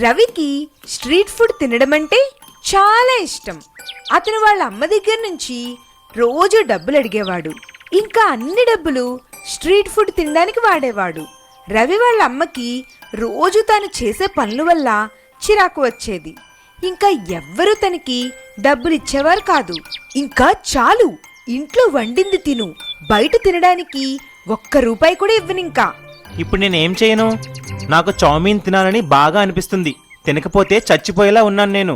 రవికి street food తినడం అంటే చాలా ఇష్టం. అతను వాళ్ళ అమ్మ దగ్గర నుంచి రోజు డబ్బులు అడిగేవాడు. ఇంకా అన్ని డబ్బులు స్ట్రీట్ ఫుడ్ తినడానికి వాడేవాడు. రవి వాళ్ళ అమ్మకి రోజు తాను చేసే పనుల వల్ల చిరాకు వచ్చేది. ఇంకా ఎవ్వరూ తనకి డబ్బులు ఇచ్చేవారు కాదు. ఇంకా చాలు, ఇంట్లో వండింది తిను, బయట తినడానికి ₹1 కూడా ఇవ్వనింకా. ఇప్పుడు నేనేం చేయను? నాకు చౌమీన్ తినాలని బాగా అనిపిస్తుంది. తినకపోతే చచ్చిపోయేలా ఉన్నాను నేను.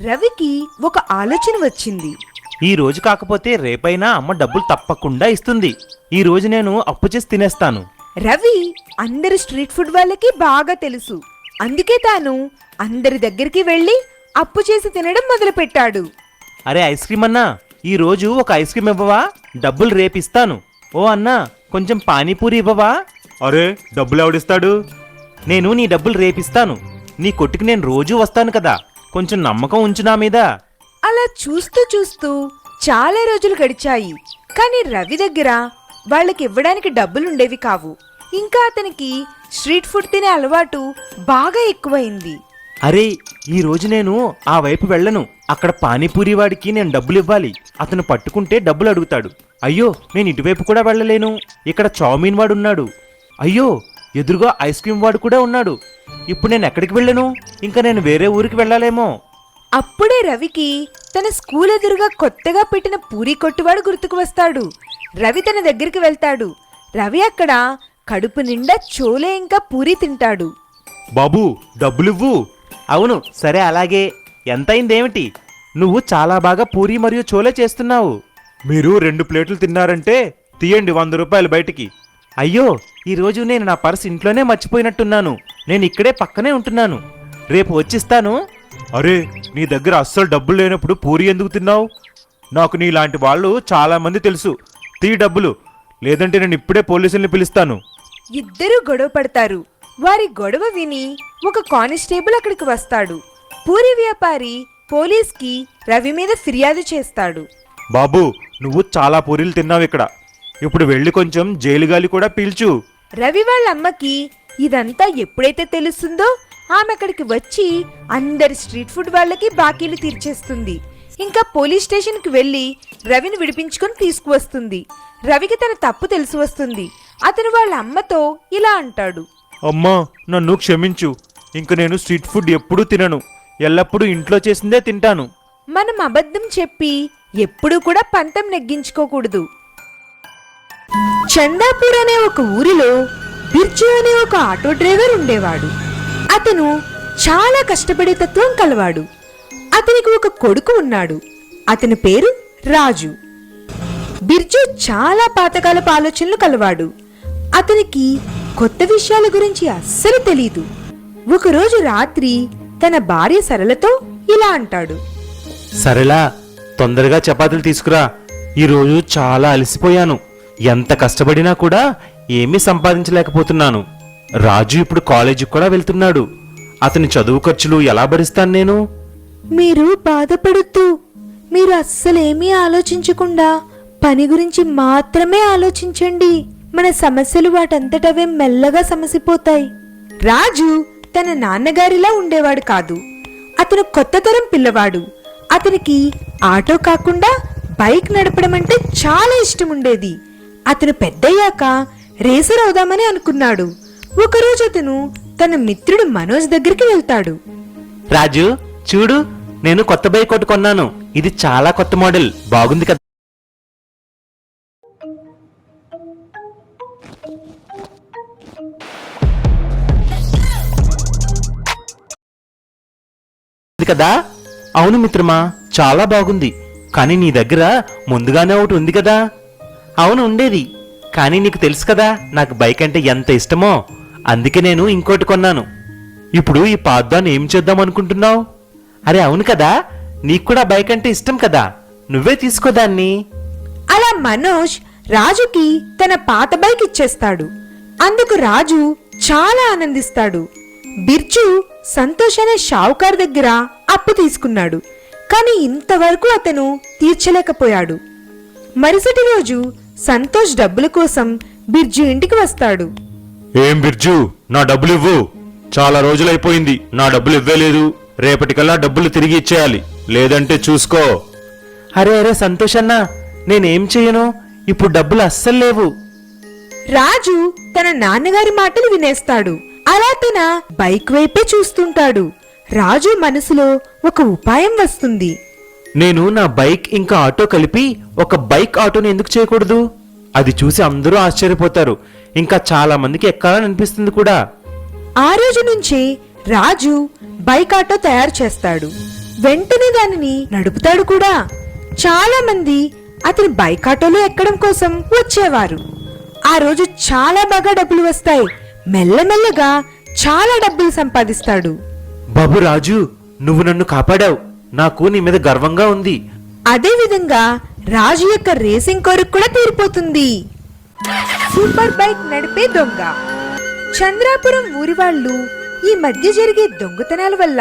రవికి ఒక ఆలోచన వచ్చింది. ఈ రోజు కాకపోతే రేపైనా అమ్మ డబ్బులు తప్పకుండా ఇస్తుంది. ఈ రోజు నేను అప్పు చేసి తినేస్తాను. రవి అందరు స్ట్రీట్ ఫుడ్ వాళ్ళకి బాగా తెలుసు. అందుకే తాను అందరి దగ్గరికి వెళ్ళి అప్పు చేసి తినడం మొదలుపెట్టాడు. అరే ఐస్ క్రీమ్ అన్నా, ఈ రోజు ఒక ఐస్ క్రీమ్ ఇవ్వవా? డబ్బులు రేపిస్తాను. ఓ అన్నా, కొంచెం పానీపూరి ఇవ్వవా? అరే డబ్బులు ఎవడిస్తాడు? నేను నీ డబ్బులు రేపిస్తాను. నీ కొట్టుకి నేను రోజూ వస్తాను కదా, కొంచెం నమ్మకం ఉంచు నా మీద. అలా చూస్తూ చూస్తూ చాలా రోజులు గడిచాయి. కానీ రవి దగ్గర వాళ్ళకి ఇవ్వడానికి డబ్బులుండేవి కావు. ఇంకా అతనికి స్ట్రీట్ ఫుడ్ తినే అలవాటు బాగా ఎక్కువైంది. అరే ఈ రోజు నేను ఆ వైపు వెళ్ళను. అక్కడ పానీపూరి వాడికి నేను డబ్బులు ఇవ్వాలి. అతను పట్టుకుంటే డబ్బులు అడుగుతాడు. అయ్యో, నేను ఇటువైపు కూడా వెళ్ళలేను. ఇక్కడ చౌమీన్ వాడు ఉన్నాడు. అయ్యో, ఎదురుగా ఐస్ క్రీమ్ వాడు కూడా ఉన్నాడు. ఇప్పుడు నేను ఎక్కడికి వెళ్ళను? ఇంకా నేను వేరే ఊరికి వెళ్ళాలేమో. అప్పుడే రవికి తన స్కూల్ ఎదురుగా కొత్తగా పెట్టిన పూరీ కొట్టువాడు గుర్తుకు వస్తాడు. రవి తన దగ్గరికి వెళ్తాడు. రవి అక్కడ కడుపు నిండా చోలే ఇంకా పూరీ తింటాడు. బాబు డబ్బులివ్వు. అవును సరే, అలాగే. ఎంతైందేమిటి? నువ్వు చాలా బాగా పూరీ మరియు చోలే చేస్తున్నావు. మీరు 2 ప్లేట్లు తిన్నారంటే తీయండి ₹100 బయటికి. అయ్యో, ఈరోజు నేను నా పర్స్ ఇంట్లోనే మర్చిపోయినట్టున్నాను. నేను ఇక్కడే పక్కనే ఉంటున్నాను. రేపు వచ్చిస్తాను. అరే, నీ దగ్గర అస్సలు డబ్బులు లేనప్పుడు పూరీ ఎందుకు తిన్నావు? నాకు నీలాంటి వాళ్ళు చాలా మంది తెలుసు. తీ డబ్బులు, లేదంటే నేను ఇప్పుడే పోలీసుల్ని పిలుస్తాను. ఇద్దరూ గొడవ పడతారు. వారి గొడవ విని ఒక కానిస్టేబుల్ అక్కడికి వస్తాడు. పూరీ వ్యాపారి పోలీస్కి రవి మీద ఫిర్యాదు చేస్తాడు. బాబు, నువ్వు చాలా పూరీలు తిన్నావు ఇక్కడ. ఇప్పుడు వెళ్ళి కొంచెం జైలు గాలి కూడా పీల్చు. రవి వాళ్ళ అమ్మకి ఇదంతా ఎప్పుడైతే తెలుస్తుందో ఆమె అక్కడికి వచ్చి అందరి స్ట్రీట్ ఫుడ్ వాళ్ళకి బాకీలు తీర్చేస్తుంది. ఇంకా పోలీస్ స్టేషన్కి వెళ్ళి రవిని విడిపించుకొని తీసుకువస్తుంది. రవికి తన తప్పు తెలిసి వస్తుంది. అతను వాళ్ళ అమ్మతో ఇలా అంటాడు. అమ్మా, నన్ను క్షమించు. ఇంక నేను స్ట్రీట్ ఫుడ్ ఎప్పుడూ తినను. ఎల్లప్పుడూ ఇంట్లో చేసిందే తింటాను. మనం అబద్ధం చెప్పి ఎప్పుడూ కూడా పంతం నెగ్గించుకోకూడదు. చందాపూర్ అనే ఒక ఊరిలో బిర్జు అనే ఒక ఆటో డ్రైవర్ ఉండేవాడు. అతను చాలా కష్టపడే తత్వం కలవాడు. అతనికి ఒక కొడుకు ఉన్నాడు. అతని పేరు రాజు. బిర్జు చాలా పాతకాలపు ఆలోచనలు కలవాడు. అతనికి కొత్త విషయాల గురించి అస్సలు తెలీదు. ఒకరోజు రాత్రి తన భార్య సరళతో ఇలా అంటాడు. సరేలా, తొందరగా చపాతీలు తీసుకురా. ఈరోజు చాలా అలసిపోయాను. ఎంత కష్టపడినా కూడా ఏమీ సంపాదించలేకపోతున్నాను. రాజు ఇప్పుడు కాలేజీకి కూడా వెళ్తున్నాడు. అతని చదువు ఖర్చులు ఎలా భరిస్తాను నేను? మీరు బాధపడొద్దు. మీరు అస్సలేమీ ఆలోచించకుండా పని గురించి మాత్రమే ఆలోచించండి. మన సమస్యలు వాటంతటవే మెల్లగా సమసిపోతాయి. రాజు తన నాన్నగారిలా ఉండేవాడు కాదు. అతను కొత్త తరం పిల్లవాడు. అతనికి ఆటో కాకుండా బైక్ నడపడం అంటే చాలా ఇష్టం ఉండేది. అతను పెద్దయ్యాక రేసర్ అవుదామని అనుకున్నాడు. ఒకరోజు అతను తన మిత్రుడు మనోజ్ దగ్గరికి వెళ్తాడు. రాజు చూడు, నేను కొత్త బైక్ ఒకటి కొన్నాను. ఇది చాలా కొత్త మోడల్. బాగుంది కదా కదా? అవును మిత్రమా, చాలా బాగుంది. కానీ నీ దగ్గర ముందుగానే ఒకటి ఉంది కదా? అవును ఉండేది. కానీ నీకు తెలుసు కదా నాకు బైక్ అంటే ఎంత ఇష్టమో. అందుకే నేను ఇంకోటి కొన్నాను. ఇప్పుడు ఈ పాద్దాన్ని ఏం చేద్దాం అనుకుంటున్నావు? అరే అవును కదా, నీకు కూడా బైక్ అంటే ఇష్టం కదా, నువ్వే తీసుకోదాన్ని. అలా మనోజ్ రాజుకి తన పాత బైక్ ఇచ్చేస్తాడు. అందుకు రాజు చాలా ఆనందిస్తాడు. బిర్జు సంతోష్ అనే షావుకార్ దగ్గర అప్పు తీసుకున్నాడు. కానీ ఇంతవరకు అతను తీర్చలేకపోయాడు. మరుసటి రోజు సంతోష్ డబ్బుల కోసం బిర్జు ఇంటికి వస్తాడు. ఏం బిర్జు, నా డబ్బులు ఇవ్వు. చాలా రోజులైపోయింది, నా డబ్బులు ఇవ్వలేదు. రేపటికల్లా డబ్బులు తిరిగి ఇచ్చేయాలి, లేదంటే చూసుకో. అరే అరే సంతోష్ అన్న, నేనేం చేయను, ఇప్పుడు డబ్బులు అస్సలు లేవు. రాజు తన నాన్నగారి మాటలు వినేస్తాడు. అలా తన బైక్ వైపే చూస్తుంటాడు. రాజు మనసులో ఒక ఉపాయం వస్తుంది. నేను నా బైక్ ఇంకా ఆటో కలిపి ఒక బైక్ ఆటోని ఎందుకు చేయకూడదు? అది చూసి అందరూ ఆశ్చర్యపోతారు, ఇంకా చాలా మందికి ఎక్కాలని అనిపిస్తుంది కూడా. ఆ రోజు నుంచే రాజు బైక్ ఆటో తయారు చేస్తాడు. వెంటనే దానిని నడుపుతాడు కూడా. చాలా మంది అతని బైక్ ఆటోలో ఎక్కడం కోసం వచ్చేవారు. ఆ రోజు చాలా బాగా డబ్బులు వస్తాయి. మెల్లమెల్లగా చాలా డబ్బులు సంపాదిస్తాడు. బాబు రాజు, నువ్వు నన్ను కాపాడావు, నాకు నీ మీద గర్వంగా ఉంది. అదే విధంగా రాజు యొక్క రేసింగ్ కోరిక కూడా తీరిపోతుంది. సూపర్ బైక్ నడిపే దొంగ. చంద్రాపురం ఊరి వాళ్ళు ఈ మధ్య జరిగే దొంగతనాల వల్ల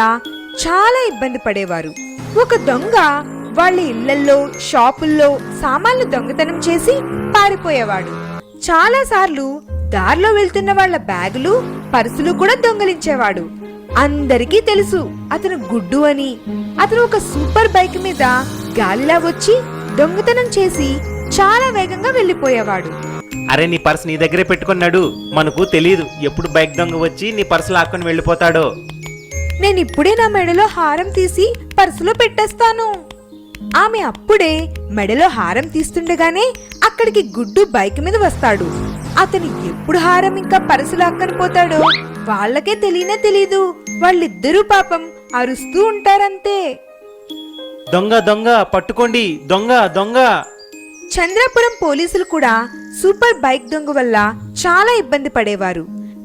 చాలా ఇబ్బంది పడేవారు. ఒక దొంగ వాళ్ళ ఇళ్లల్లో, షాపుల్లో సామాన్లు దొంగతనం చేసి పారిపోయేవాడు. చాలా సార్లు దారిలో వెళ్తున్న వాళ్ళ బ్యాగులు, పర్సులు కూడా దొంగలించేవాడు. అందరికీ తెలుసు అతను గుడ్డు అని. అతను ఒక సూపర్ బైక్ మీద గాలిలా వచ్చి దొంగతనం చేసి చాలా వేగంగా వెళ్లిపోయేవాడు. అరే నీ పర్స్ నీ దగ్గరే పెట్టుకున్నాడు, మనకు తెలియదు ఎప్పుడు బైక్ దొంగ వచ్చి నీ పర్సు లాక్కొని వెళ్ళిపోతాడో. నేనిప్పుడే నా మెడలో హారం తీసి పర్సులో పెట్టేస్తాను. ఆమె అప్పుడే మెడలో హారం తీస్తుండగానే అక్కడికి గుడ్డు బైక్ మీద వస్తాడు. అతను ఎప్పుడు హారం ఇంకా పర్సు లాక్కని పోతాడో వాళ్ళకే తెలీదు. వాళ్ళిద్దరూ పాపం అరుస్తూ ఉంటారంతే. దొంగ దొంగ పట్టుకోండి, దొంగ దొంగ. చంద్రాపురం పోలీసులు కూడా సూపర్ బైక్ దొంగ వల్ల చాలా ఇబ్బంది పడేవారు.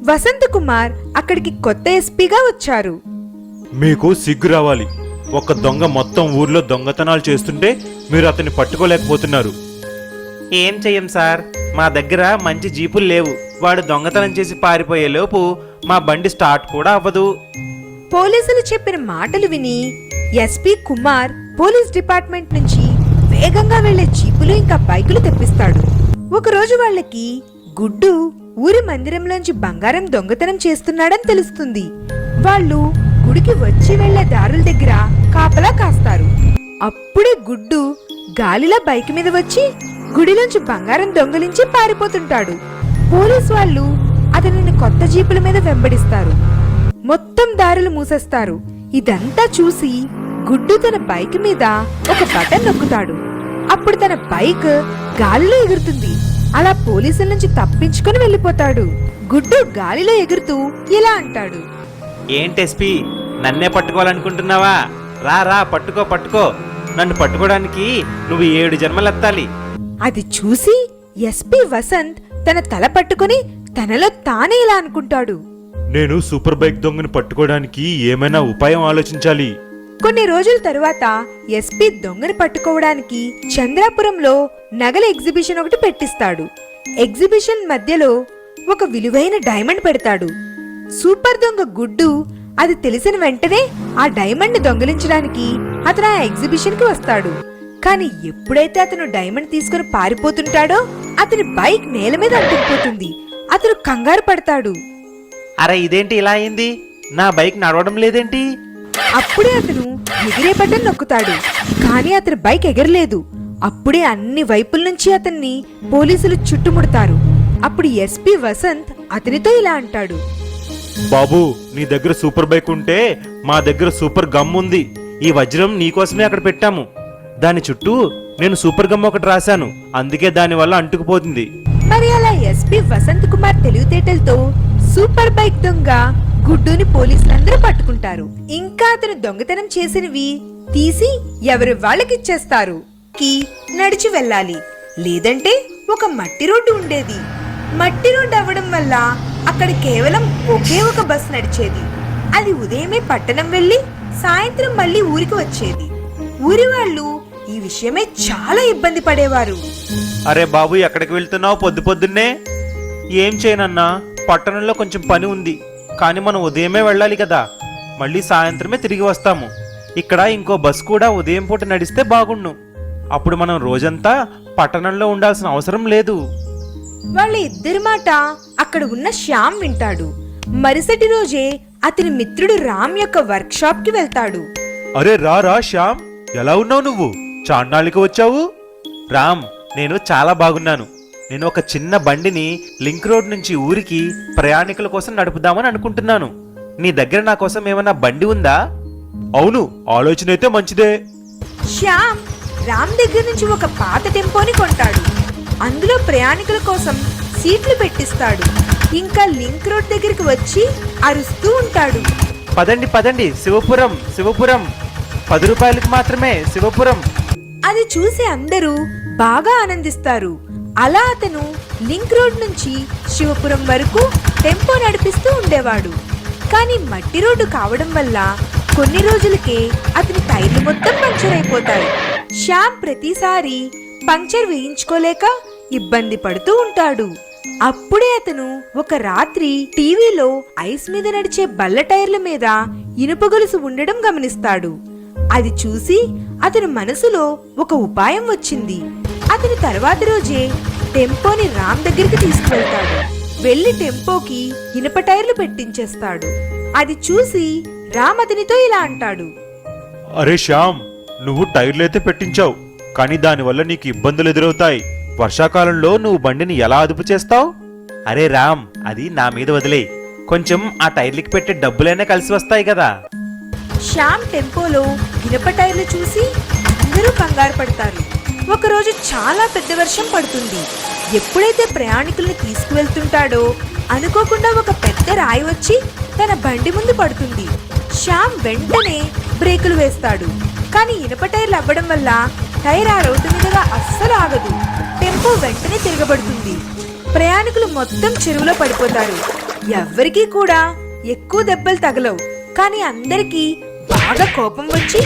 వసంత్ కుమార్ అక్కడికి కొత్త ఎస్పీగా వచ్చారు. మీకు సిగ్గు రావాలి, ఒక దొంగ మొత్తం ఊర్లో దొంగతనాలు చేస్తుంటే మీరు అతన్ని పట్టుకోలేకపోతున్నారు. ఏం చెయ్యం సార్, మా దగ్గర మంచి జీపులు లేవు. వాడు దొంగతనం చేసి పారిపోయే లోపు మా బండి స్టార్ట్ కూడా అవ్వదు. పోలీసులు చెప్పిన మాటలు విని ఎస్పీ కుమార్ పోలీస్ డిపార్ట్మెంట్ నుంచి వేగంగా వెళ్లే జీపులు ఇంకా బైకులు తెప్పిస్తాడు. ఒకరోజు వాళ్ళకి గుడ్డు ఊరి మందిరంలోంచి బంగారం దొంగతనం చేస్తున్నాడని తెలుస్తుంది. వాళ్ళు గుడికి వచ్చి వెళ్లే దారుల దగ్గర కాపలా కాస్తారు. అప్పుడే గుడ్డు గాలిలో బైక్ మీద వచ్చి గుడిలోంచి బంగారం దొంగలించి పారిపోతుంటాడు. పోలీస్ వాళ్ళు అతనిని కొత్త జీపుల మీద వెంబడిస్తారు. మొత్తం దారులు మూసేస్తారు. ఇదంతా చూసి గుడ్డు తన బైక్ మీద ఒక బటన్ నొక్కుతాడు. అప్పుడు తన బైక్ గాలిలో ఎగురుతుంది. అలా పోలీసుల నుంచి తప్పించుకొని వెళ్ళిపోతాడు. గుడ్డు గాలిలో ఎగురుతూ ఇలా అంటాడు, ఏంటెస్పీ, నన్నే పట్టుకోవాలనుకుంటున్నావా? రా రా, పట్టుకో పట్టుకో. నన్ను పట్టుకోవడానికి నువ్వు 7 జన్మలెత్తాలి. అది చూసి ఎస్పీ వసంత్ తన తల పట్టుకుని తనలో తానే ఇలా అనుకుంటాడు, నేను సూపర్ బైక్ దొంగని పట్టుకోవడానికి ఏమైనా ఉపాయం ఆలోచించాలి. కొన్ని రోజుల తరువాత ఎస్పీ దొంగని పట్టుకోవడానికి చంద్రాపురంలో నగల ఎగ్జిబిషన్ ఒకటి పెట్టిస్తాడు. ఎగ్జిబిషన్ మధ్యలో ఒక విలువైన డైమండ్ పెడతాడు. సూపర్ దొంగ గుడ్డు అది తెలిసిన వెంటనే ఆ డైమండ్ దొంగలించడానికి అతను ఆ ఎగ్జిబిషన్ కి వస్తాడు. కానీ ఎప్పుడైతే అతను డైమండ్ తీసుకుని పారిపోతుంటాడో అతని బైక్ నేల మీద అంటుకుపోతుంది. అతను కంగారు పడతాడు. అరే ఇదేంటి ఇలా అయింది, నా బైక్ నడవడం లేదేంటి? అప్పుడే అతను ఎగిరే బటన్ నొక్కుతాడు. కానీ అతని బైక్ ఎగరలేదు. అప్పుడే అన్ని వైపుల నుంచి అతన్ని పోలీసులు చుట్టుముడతారు. అప్పుడు ఎస్పీ వసంత్ అతనితో ఇలా అంటాడు, బాబు, నీ దగ్గర సూపర్ బైక్ ఉంటే మా దగ్గర సూపర్ గమ్ ఉంది. ఈ వజ్రం నీకోసమే అక్కడ పెట్టాము. దాని చుట్టూ నేను సూపర్ గమ్ ఒకటి రాశాను, అందుకే దాని వల్ల అంటుకుపోతుంది. మరి అలా ఎస్పీ వసంత్ కుమార్ తెలివితేటలతో సూపర్ బైక్ దొంగ గుడ్డుని పోలీసులందరూ పట్టుకుంటారు. ఇంకా అతను దొంగతనం చేసినవి తీసి ఎవరి వాళ్ళకిచ్చేస్తారు. నడిచి వెళ్ళాలి, లేదంటే ఒక మట్టి రోడ్డు ఉండేది. మట్టి రోడ్డు అవ్వడం వల్ల అక్కడ కేవలం ఒకే ఒక బస్ నడిచేది. అది ఉదయమే పట్టణం వెళ్లి సాయంత్రం మళ్ళీ ఊరికి వచ్చేది. ఊరి వాళ్ళు ఈ విషయమే చాలా ఇబ్బంది పడేవారు. అరే బాబు, ఎక్కడికి వెళ్తున్నావు పొద్దున్నే? ఏం చేయనన్నా, పట్టణంలో కొంచెం పని ఉంది. కానీ మనం ఉదయమే వెళ్ళాలి కదా, మళ్ళీ సాయంత్రమే తిరిగి వస్తాము. ఇక్కడ ఇంకో బస్ కూడా ఉదయం పూట నడిస్తే బాగుండు. అప్పుడు మనం రోజంతా పట్టణంలో ఉండాల్సిన అవసరం లేదు. వాళ్ళ ఇద్దరి మాట అక్కడ ఉన్న శ్యామ్ వింటాడు. మరుసటి రోజే అతని మిత్రుడు రామ్ యొక్క వర్క్ షాప్ కి వెళ్తాడు. అరే రా రా శ్యామ్, ఎలా ఉన్నావు నువ్వు? చాన్నాళ్ళకి వచ్చావు. రామ్, నేను చాలా బాగున్నాను. నేను ఒక చిన్న బండిని లింక్ రోడ్ నుంచి ఊరికి ప్రయాణికుల కోసం నడుపుదామని అనుకుంటున్నాను. నీ దగ్గర నా కోసం ఏమన్నా బండి ఉందా? అవును, ఆలోచన అయితే మంచిదే. శ్యామ్ రామ్ దగ్గర నుంచి ఒక పాత టెంపోని కొంటాడు. అందులో ప్రయాణికుల కోసం సీట్లు పెట్టిస్తాడు. ఇంకా లింక్ రోడ్ దగ్గరికి వచ్చి అరుస్తూ ఉంటాడు. పదండి పదండి, శివపురం శివపురం, 10 రూపాయలకు మాత్రమే శివపురం. అది చూసి అందరూ బాగా ఆనందిస్తారు. అలా అతను లింక్ రోడ్ నుంచి శివపురం వరకు టెంపో నడిపిస్తూ ఉండేవాడు. కానీ మట్టి రోడ్డు కావడం వల్ల కొన్ని రోజులకే అతని టైర్లు మొత్తం పంక్చర్ అయిపోతాయి. శ్యామ్ ప్రతిసారి పంక్చర్ వేయించుకోలేక ఇబ్బంది పడుతూ ఉంటాడు. అప్పుడే అతను ఒక రాత్రి టీవీలో ఐస్ మీద నడిచే బల్ల టైర్ల మీద ఇనుప గొలుసు ఉండడం గమనిస్తాడు. అది చూసి అతని మనసులో ఒక ఉపాయం వచ్చింది. అతను తర్వాతి రోజే టెంపోని రామ్ దగ్గరికి తీసుకువెళ్తాడు. వెళ్లి టెంపోకి ఇనుప టైర్లు పెట్టించేస్తాడు. అది చూసి రామ్ అతనితో ఇలా అంటాడు. అరే శ్యామ్, నువ్వు టైర్లైతే పెట్టించావు, కానీ దానివల్ల నీకు ఇబ్బందులు ఎదురవుతాయి. వర్షాకాలంలో నువ్వు బండిని ఎలా అదుపు చేస్తావు? అరే రామ్, అది నా మీద వదిలే. కొంచెం ఆ టైర్లకి పెట్టే డబ్బులైనా కలిసి వస్తాయి కదా. శ్యామ్ టెంపోలో ఇనుప టైర్లు చూసి అందరూ కంగారు పడతారు. ఒకరోజు చాలా పెద్ద వర్షం పడుతుంది. ఎప్పుడైతే ప్రయాణికుల్ని తీసుకువెళ్తుంటాడో అనుకోకుండా ఒక పెద్ద రాయి వచ్చి తన బండి ముందు పడుతుంది. శ్యామ్ వెంటనే బ్రేకులు వేస్తాడు. కానీ ఇనుప టైర్లు అవ్వడం వల్ల టైర్ ఆ రోడ్డు మీదుగా అస్సలు ఆగదు. టెంపో వెంటనే తిరగబడుతుంది. ప్రయాణికులు మొత్తం చెరువులో పడిపోతారు. ఎవ్వరికీ కూడా ఎక్కువ దెబ్బలు తగలవు. కానీ అందరికీ బాగా కోపం వచ్చి